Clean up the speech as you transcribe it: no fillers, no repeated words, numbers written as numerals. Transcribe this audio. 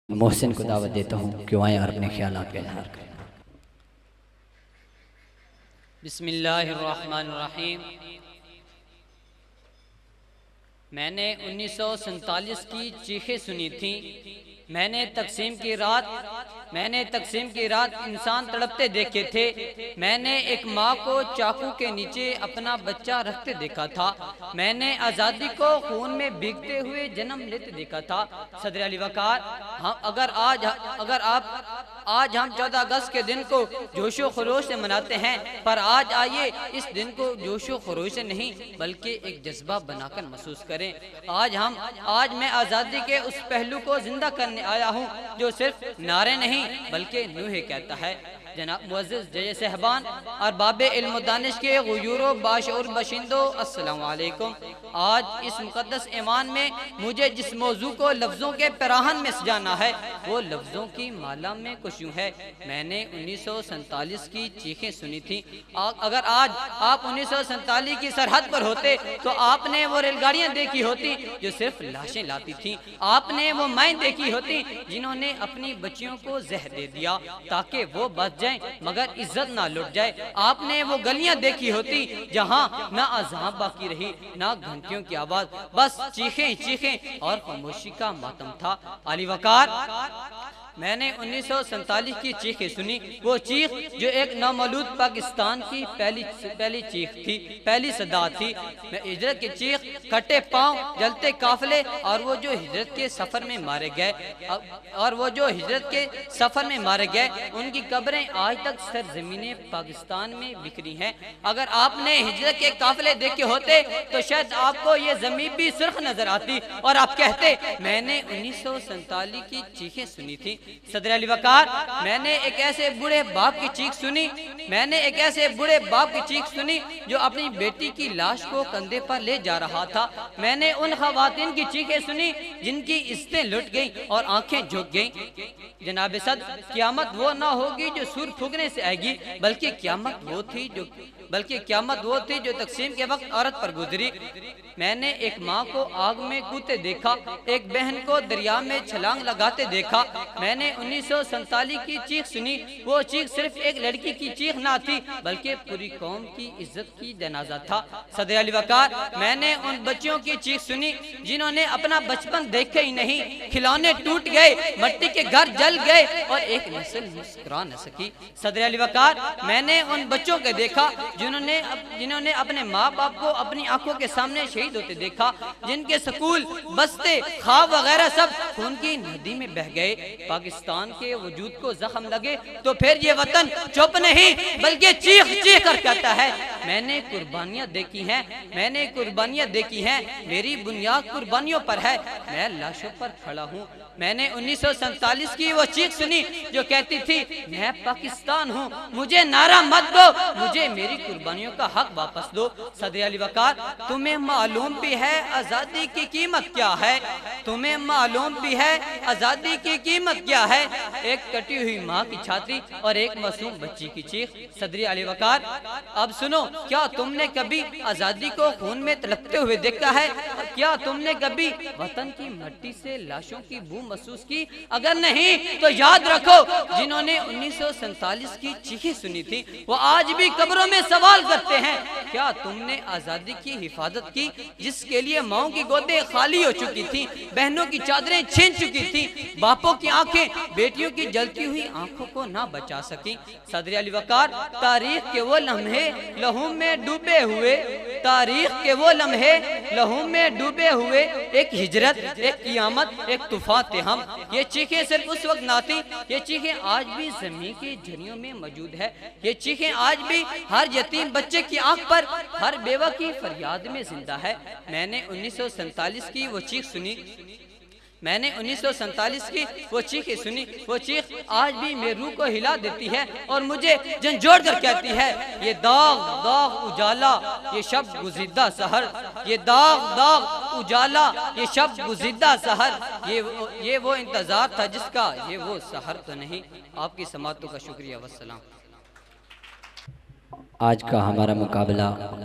मोहसिन को दावत देता हूँ कि वहीं और अपने ख्यालात का इजहार करें। बिस्मिल्लाहिर्रहमानिर्रहीम। मैंने 1947 की चीखें सुनी थी। मैंने तकसीम की रात इंसान तड़पते देखे थे। मैंने एक माँ को चाकू के नीचे अपना बच्चा रखते देखा था। मैंने आज़ादी को खून में भीगते हुए जन्म लेते देखा था। सदर अली वकार, अगर आज हम 14 अगस्त के दिन को जोशो खरोश से मनाते हैं, पर आज आइए इस दिन को जोशो खरोश से नहीं बल्कि एक जज्बा बनाकर महसूस करें। आज मैं आज़ादी के उस पहलू को जिंदा करने आया हूँ जो सिर्फ नारे नहीं बल्कि नूहे कहता है। जनाब मुअज़्ज़िज़ जज साहबान और बाबे इल्म दानिश के गुयूरो बाशऊर बशिंदो, अस्सलाम वालेकुम। आज इस मुक़द्दस ईमान में मुझे जिस मौजू को लफ्ज़ों के पराहन में सजाना है वो लफ्ज़ों की माला में कुछ यूँ है। मैंने 1947 की चीखें सुनी थी। अगर आज आप 1947 की सरहद पर होते तो आपने वो रेलगाड़ियाँ देखी होती जो सिर्फ लाशें लाती थीं। आपने वो माएँ देखी होती जिन्होंने अपनी बच्चियों को जहर दे दिया ताकि वो बच जाएं मगर इज्जत ना लुट जाए। आपने वो गलियां देखी होती जहां ना अज़ान बाकी रही ना घंटियों की आवाज, बस चीखें और खामोशी का मातम था। अली वकार, मैंने 1947 की चीखें सुनी। वो चीख जो एक नामौलूद पाकिस्तान की पहली चीख थी, पहली सदा थी। हिजरत की चीख, कटे पांव, जलते काफले और वो जो हिजरत के सफर में मारे गए उनकी कब्रें आज तक सरजमीने पाकिस्तान में बिखरी हैं। अगर आपने हिजरत के काफले देखे होते तो शायद आपको ये जमीन भी सुर्ख नजर आती और आप कहते मैंने 1947 की चीखें सुनी थी। सदर अली वकार, मैंने एक ऐसे बूढ़े बाप की चीख सुनी जो अपनी बेटी की लाश को कंधे पर ले जा रहा था। मैंने उन खवातीन की चीखें सुनी जिनकी इज्जतें लुट गईं और आंखें झुक गईं। जनाब सद, क़यामत वो ना होगी जो सूर फूकने से आएगी बल्कि क़यामत वो थी जो तकसीम के वक्त औरत पर गुजरी। मैंने एक माँ को आग में कूदते देखा, एक बहन को दरिया में छलांग लगाते देखा। मैंने 1947 की चीख सुनी। वो चीख सिर्फ एक लड़की की चीख ना थी बल्कि पूरी कौम की इज्जत की जनाजा था। सदर अली वकार, मैंने उन बच्चियों की चीख सुनी जिन्होंने अपना बचपन देखे ही नहीं, खिलौने टूट गए, मट्टी के घर जल गए और एक नस्ल मुस्कुरा न सकी। सदर अली वकार, मैंने उन बच्चों को देखा जिन्होंने अपने माँ बाप को अपनी आंखों के सामने शहीद होते देखा, जिनके स्कूल, बस्ते, ख्वाब वगैरह सब खून की नदी में बह गए। पाकिस्तान के वजूद को जख्म लगे तो फिर ये वतन चुप नहीं बल्कि चीख कर कहता है मैंने कुर्बानियां देखी हैं, मेरी बुनियाद कुर्बानियों पर है, मैं लाशों पर खड़ा हूँ। मैंने 1947 की वो चीख सुनी जो कहती थी मैं पाकिस्तान हूँ, मुझे नारा मत दो, मुझे मेरी कुर्बानियों का हक वापस दो। सदर अली वकार, तुम्हें मालूम भी है आज़ादी की कीमत क्या है? तुम्हें मालूम भी है आज़ादी की कीमत क्या है? एक कटी हुई माँ की छाती और एक मासूम बच्ची की चीख। सदर अली वकार, अब सुनो, क्या तुमने कभी आज़ादी को खून में तड़पते हुए देखा है? क्या तुमने कभी वतन की मिट्टी से लाशों की बू महसूस की? अगर नहीं तो याद रखो, जिन्होंने 1947 की चीखें सुनी थी वो आज भी कब्रों में सवाल करते हैं क्या तुमने आज़ादी की हिफाजत की जिसके लिए माओं की गोदें खाली हो चुकी थी, बहनों की चादरें छीन चुकी थी, बापों की आंखें बेटियों की जलती हुई आंखों को ना बचा सकी। सदर अली वकार, तारीख के वो लम्हे लहू में डूबे हुए, एक हिजरत, एक क़यामत, एक तूफान थे हम। ये चीखें सिर्फ उस वक्त ना थी, ये चीखें आज भी ज़मीन की झरियों में मौजूद है। ये चीखें आज भी हर यतीम बच्चे की आंख पर, हर बेवा की फरियाद में जिंदा है। मैंने 1947 की वो चीख सुनी, वो चीख आज भी मेरी रूह को हिला देती है और मुझे झंझोड़ कर कहती है ये दाग उजाला, ये शब गुज़िदा सहर, ये दाग उजाला, ये शब गुज़िदा सहर, ये वो इंतजार था जिसका ये वो सहर तो नहीं। आपकी समातों का शुक्रिया, वस्सलाम। आज का हमारा मुकाबला